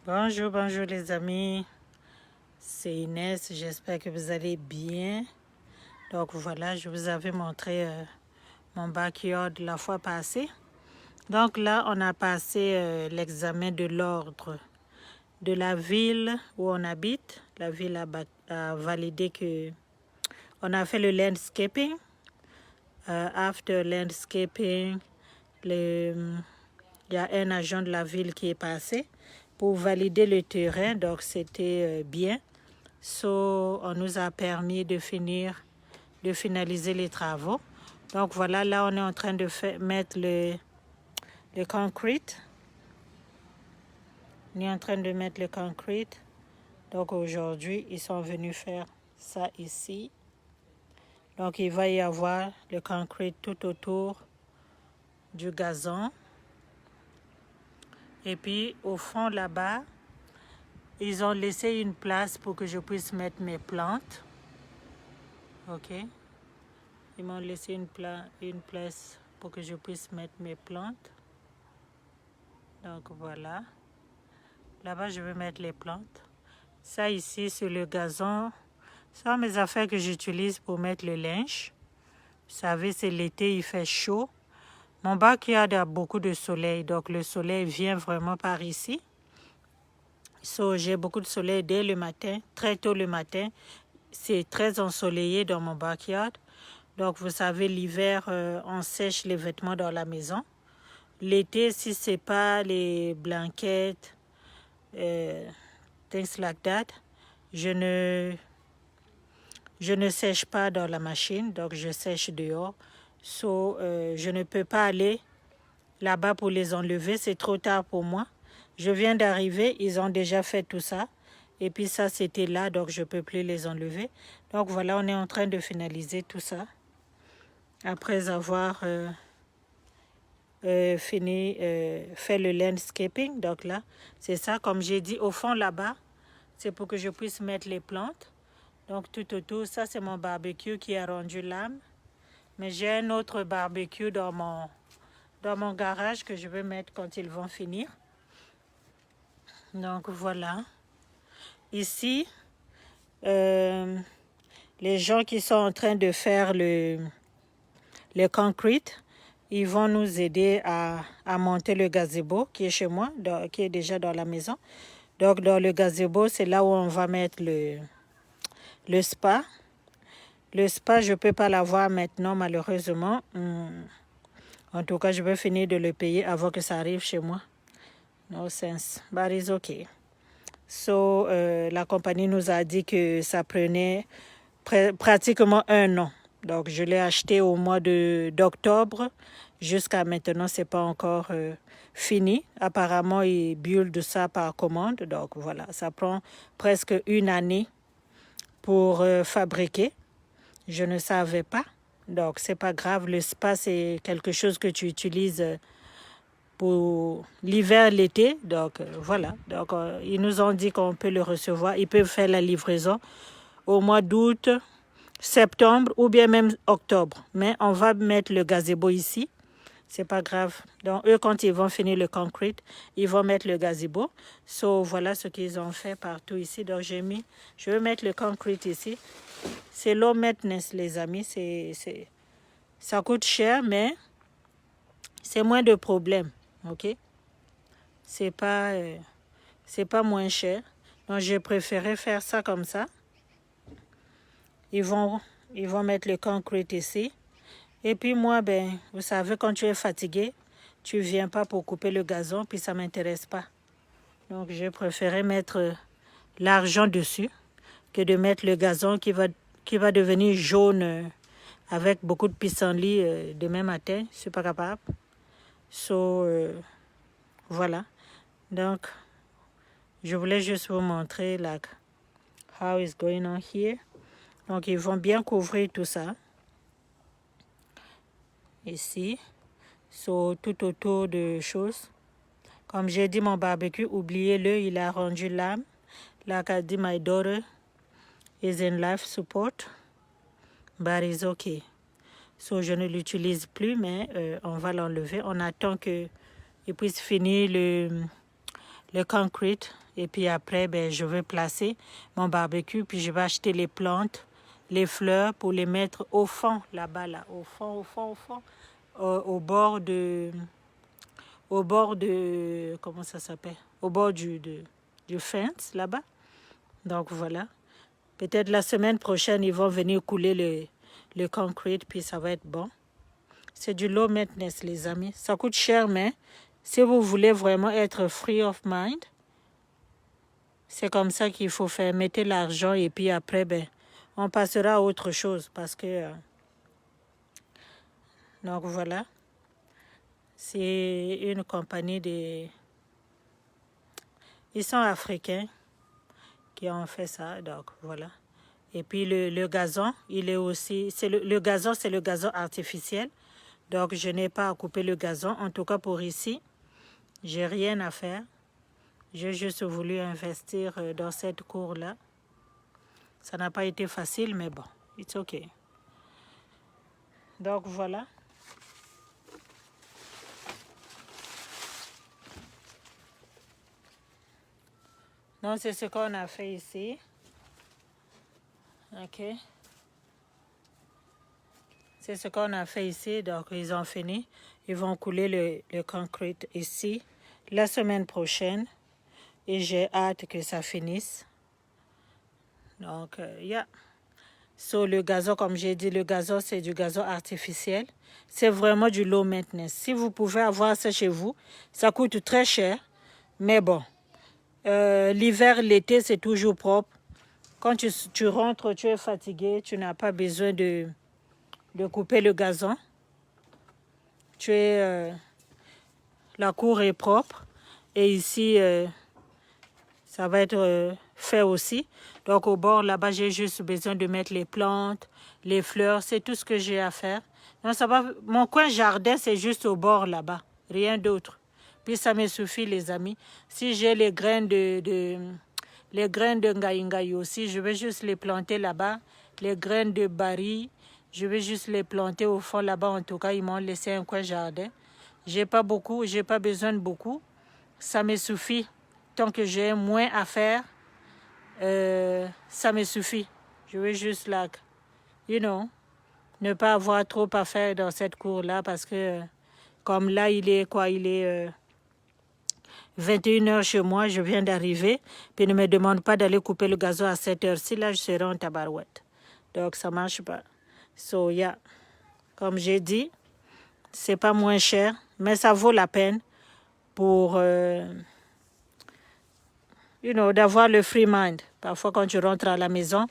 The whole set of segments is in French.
Bonjour, bonjour les amis, c'est Inès, j'espère que vous allez bien. Donc voilà, je vous avais montré mon backyard la fois passée. Donc là, on a passé l'examen de l'ordre de la ville où on habite. La ville a validé que on a fait le landscaping. After landscaping, il y a un agent de la ville qui est passé pour valider le terrain, donc c'était bien. On nous a permis de finaliser les travaux. Donc voilà, là on est en train de mettre le concrete. On est en train de mettre le concrete. Donc aujourd'hui, ils sont venus faire ça ici. Donc il va y avoir le concrete tout autour du gazon. Et puis au fond là-bas, ils ont laissé une place pour que je puisse mettre mes plantes. OK. Ils m'ont laissé une place pour que je puisse mettre mes plantes. Donc voilà. Là-bas, je vais mettre les plantes. Ça ici, sur le gazon, ce sont mes affaires que j'utilise pour mettre le linge. Vous savez, c'est l'été, il fait chaud. Mon backyard a beaucoup de soleil, donc le soleil vient vraiment par ici. J'ai beaucoup de soleil dès le matin, très tôt le matin. C'est très ensoleillé dans mon backyard. Donc, vous savez, l'hiver, on sèche les vêtements dans la maison. L'été, si ce n'est pas les blanquettes, things like that, je ne sèche pas dans la machine, donc je sèche dehors. Je ne peux pas aller là-bas pour les enlever, c'est trop tard pour moi. Je viens d'arriver, ils ont déjà fait tout ça. Et puis ça, c'était là, donc je ne peux plus les enlever. Donc voilà, on est en train de finaliser tout ça. Après avoir fait le landscaping, donc là, c'est ça, comme j'ai dit, au fond là-bas, c'est pour que je puisse mettre les plantes. Donc tout autour, ça c'est mon barbecue qui a rendu l'âme. Mais j'ai un autre barbecue dans mon garage que je vais mettre quand ils vont finir. Donc voilà. Ici, les gens qui sont en train de faire le concrete, ils vont nous aider à monter le gazebo qui est chez moi, qui est déjà dans la maison. Donc dans le gazebo, c'est là où on va mettre le spa. Le spa, je ne peux pas l'avoir maintenant, malheureusement. En tout cas, je vais finir de le payer avant que ça arrive chez moi. No sense, but it's okay. La compagnie nous a dit que ça prenait pratiquement 1 an. Donc, je l'ai acheté au mois d'octobre. Jusqu'à maintenant, ce n'est pas encore fini. Apparemment, ils build ça par commande. Donc, voilà, ça prend presque 1 année pour fabriquer. Je ne savais pas. Donc, c'est pas grave. Le spa, c'est quelque chose que tu utilises pour l'hiver, l'été. Donc, voilà. Donc, ils nous ont dit qu'on peut le recevoir. Ils peuvent faire la livraison au mois d'août, septembre ou bien même octobre. Mais on va mettre le gazebo ici. C'est pas grave. Donc, eux, quand ils vont finir le concrete, ils vont mettre le gazebo. Voilà ce qu'ils ont fait partout ici. Donc, je vais mettre le concrete ici. C'est low maintenance, les amis. Ça coûte cher, mais c'est moins de problèmes. OK? C'est pas moins cher. Donc, j'ai préféré faire ça comme ça. Ils vont mettre le concrete ici. Et puis moi, vous savez, quand tu es fatigué, tu ne viens pas pour couper le gazon, puis ça ne m'intéresse pas. Donc, j'ai préféré mettre l'argent dessus que de mettre le gazon qui va devenir jaune avec beaucoup de pissenlit demain matin. Je ne suis pas capable. Voilà. Donc, je voulais juste vous montrer how it's going on here. Donc, ils vont bien couvrir tout ça. Ici. Tout autour de choses. Comme j'ai dit, mon barbecue, oubliez-le, il a rendu l'âme. Like I did, my daughter is in life support. But it's okay. Je ne l'utilise plus, mais on va l'enlever. On attend qu'il puisse finir le concrete. Et puis après, ben, je vais placer mon barbecue. Puis je vais acheter les plantes, les fleurs pour les mettre au fond, là-bas, là. Au fond. Au bord de... comment ça s'appelle? Au bord du fence, là-bas. Donc voilà. Peut-être la semaine prochaine, ils vont venir couler le concrete, puis ça va être bon. C'est du low maintenance, les amis. Ça coûte cher, mais si vous voulez vraiment être free of mind, c'est comme ça qu'il faut faire. Mettez l'argent et puis après, ben, on passera à autre chose parce que... donc voilà. C'est une compagnie de... Ils sont africains qui ont fait ça, donc voilà. Et puis le gazon, il est aussi... Le gazon, c'est le gazon artificiel. Donc je n'ai pas à couper le gazon. En tout cas pour ici, j'ai rien à faire. J'ai juste voulu investir dans cette cour-là. Ça n'a pas été facile, mais bon, it's okay. Donc voilà. Donc c'est ce qu'on a fait ici. Ok. C'est ce qu'on a fait ici. Donc ils ont fini. Ils vont couler le concrete ici la semaine prochaine. Et j'ai hâte que ça finisse. Donc, yeah. So, le gazon, comme j'ai dit, le gazon, c'est du gazon artificiel. C'est vraiment du low maintenance. Si vous pouvez avoir ça chez vous, ça coûte très cher. Mais bon, l'hiver, l'été, c'est toujours propre. Quand tu rentres, tu es fatigué, tu n'as pas besoin de couper le gazon. La cour est propre. Et ici, ça va être fait aussi. Donc au bord là-bas, j'ai juste besoin de mettre les plantes, les fleurs. C'est tout ce que j'ai à faire. Donc, ça va... Mon coin jardin, c'est juste au bord là-bas. Rien d'autre. Puis ça me suffit, les amis. Si j'ai les graines les graines de ngaï aussi, je vais juste les planter là-bas. Les graines de baril, je vais juste les planter au fond là-bas. En tout cas, ils m'ont laissé un coin jardin. J'ai pas beaucoup, j'ai pas besoin de beaucoup. Ça me suffit. Tant que j'ai moins à faire, ça me suffit. Je veux juste, like, ne pas avoir trop à faire dans cette cour-là parce que, comme là, il est 21h chez moi, je viens d'arriver, puis ne me demande pas d'aller couper le gazon à 7h. Là, je serai en tabarouette. Donc, ça marche pas. So, yeah. Comme j'ai dit, c'est pas moins cher, mais ça vaut la peine pour... d'avoir le free mind. Parfois, quand tu rentres à la maison,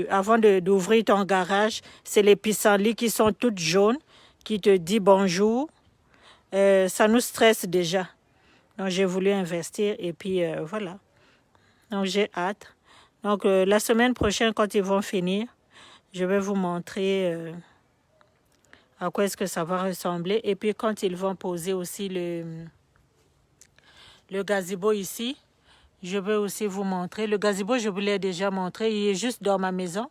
avant d'ouvrir ton garage, c'est les pissenlits qui sont toutes jaunes, qui te disent bonjour. Ça nous stresse déjà. Donc, j'ai voulu investir et puis voilà. Donc, j'ai hâte. Donc, la semaine prochaine, quand ils vont finir, je vais vous montrer à quoi est-ce que ça va ressembler. Et puis, quand ils vont poser aussi le gazebo ici, je vais aussi vous montrer. Le gazebo, je vous l'ai déjà montré. Il est juste dans ma maison.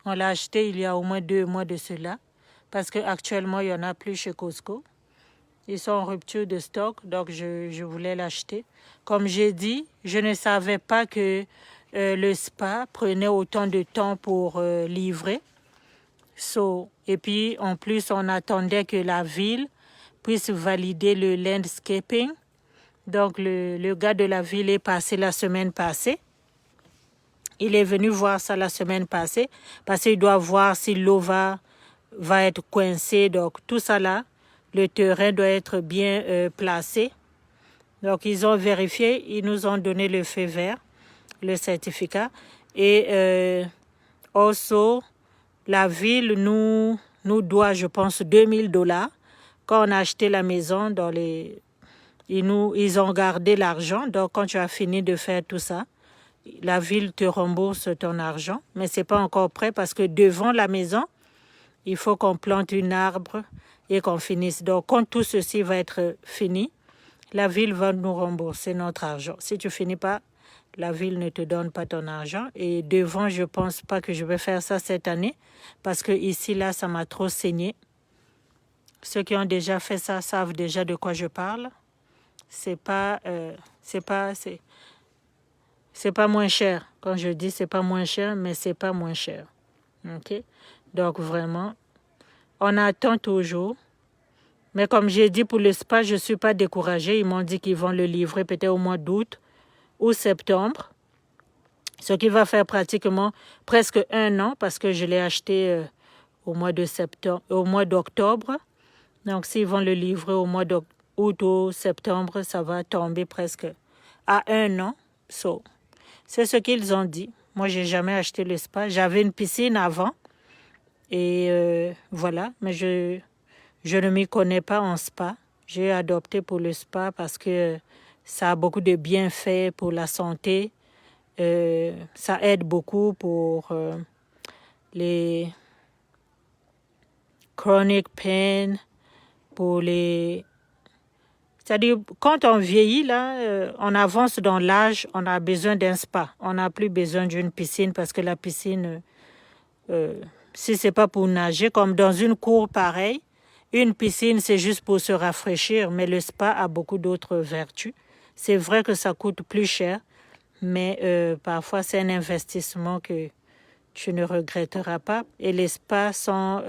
On l'a acheté il y a au moins 2 mois de cela. Parce qu'actuellement, il n'y en a plus chez Costco. Ils sont en rupture de stock, donc je voulais l'acheter. Comme j'ai dit, je ne savais pas que le spa prenait autant de temps pour livrer. Et puis, en plus, on attendait que la ville puisse valider le landscaping. Donc, le gars de la ville est passé la semaine passée. Il est venu voir ça la semaine passée parce qu'il doit voir si l'eau va être coincée. Donc, tout ça là, le terrain doit être bien placé. Donc, ils ont vérifié, ils nous ont donné le feu vert, le certificat. Et also, la ville nous doit, je pense, $2000. Quand on a acheté la maison, ils ont gardé l'argent. Donc, quand tu as fini de faire tout ça, la ville te rembourse ton argent. Mais ce n'est pas encore prêt parce que devant la maison, il faut qu'on plante un arbre et qu'on finisse. Donc, quand tout ceci va être fini, la ville va nous rembourser notre argent. Si tu finis pas, la ville ne te donne pas ton argent. Et devant, je pense pas que je vais faire ça cette année parce que ici, là, ça m'a trop saigné. Ceux qui ont déjà fait ça savent déjà de quoi je parle. c'est pas moins cher. Quand je dis c'est pas moins cher, mais c'est pas moins cher. OK? Donc vraiment, on attend toujours. Mais comme j'ai dit pour le spa, je ne suis pas découragée. Ils m'ont dit qu'ils vont le livrer peut-être au mois d'août ou septembre. Ce qui va faire pratiquement presque 1 an parce que je l'ai acheté au mois d'octobre. Donc s'ils vont le livrer au mois d'août ou septembre, ça va tomber presque à 1 an. So, c'est ce qu'ils ont dit. Moi, j'ai jamais acheté le spa. J'avais une piscine avant. Et voilà, mais je ne m'y connais pas en spa. J'ai adopté pour le spa parce que ça a beaucoup de bienfaits pour la santé. Ça aide beaucoup pour les chronic pain, pour les... C'est-à-dire, quand on vieillit, là, on avance dans l'âge, on a besoin d'un spa. On n'a plus besoin d'une piscine parce que la piscine... si c'est pas pour nager, comme dans une cour pareille, une piscine, c'est juste pour se rafraîchir, mais le spa a beaucoup d'autres vertus. C'est vrai que ça coûte plus cher, mais parfois c'est un investissement que tu ne regretteras pas. Et les spas sont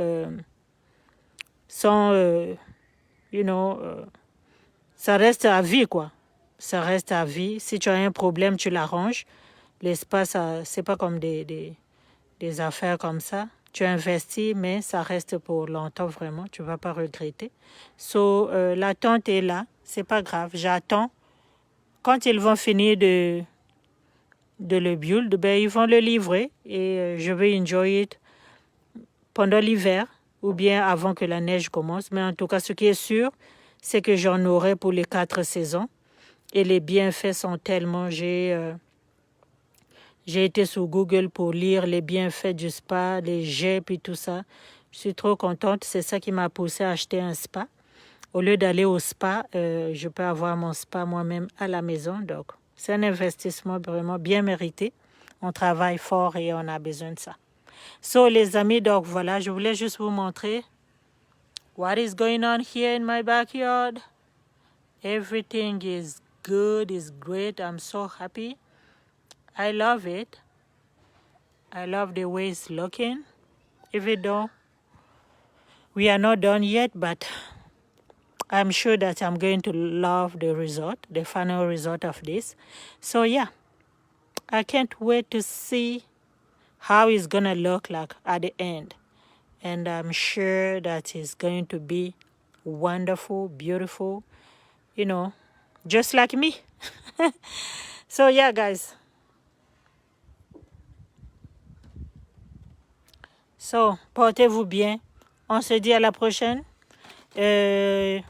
ça reste à vie, quoi. Ça reste à vie. Si tu as un problème, tu l'arranges. Les spas, c'est pas comme des affaires comme ça. Tu investis, mais ça reste pour longtemps vraiment. Tu ne vas pas regretter. So, l'attente est là. C'est pas grave. J'attends. Quand ils vont finir de le build, ben, ils vont le livrer et je vais enjoy it pendant l'hiver ou bien avant que la neige commence. Mais en tout cas, ce qui est sûr, c'est que j'en aurai pour les 4 saisons. Et les bienfaits sont tellement... J'ai été sur Google pour lire les bienfaits du spa, les jets puis tout ça. Je suis trop contente. C'est ça qui m'a poussé à acheter un spa. Au lieu d'aller au spa, je peux avoir mon spa moi-même à la maison. Donc, c'est un investissement vraiment bien mérité. On travaille fort et on a besoin de ça. So, les amis, donc voilà, je voulais juste vous montrer what is going on here in my backyard. Everything is good, is great. I'm so happy. I love it. I love the way it's looking. Even though we are not done yet, but I'm sure that I'm going to love the result, the final result of this. So yeah, I can't wait to see how it's going to look like at the end. And I'm sure that it's going to be wonderful, beautiful, just like me. So yeah, guys. So, portez-vous bien. On se dit à la prochaine. Je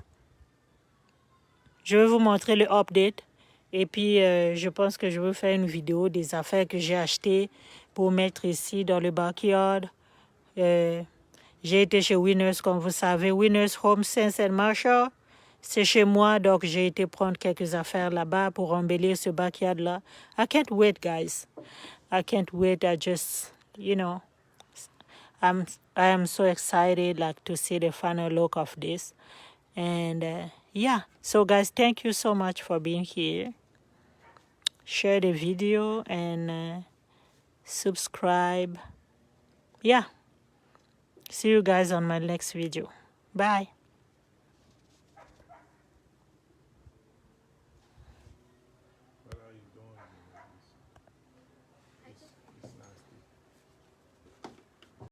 vais vous montrer le update. Et puis, je pense que je vais faire une vidéo des affaires que j'ai achetées pour mettre ici dans le backyard. J'ai été chez Winners, comme vous savez. Winners Home Sense and Marshall. C'est chez moi, donc j'ai été prendre quelques affaires là-bas pour embellir ce backyard-là. I can't wait, guys. I can't wait. I just, I am so excited to see the final look of this. And yeah, so guys, thank you so much for being here. Share the video and subscribe. Yeah. See you guys on my next video. Bye.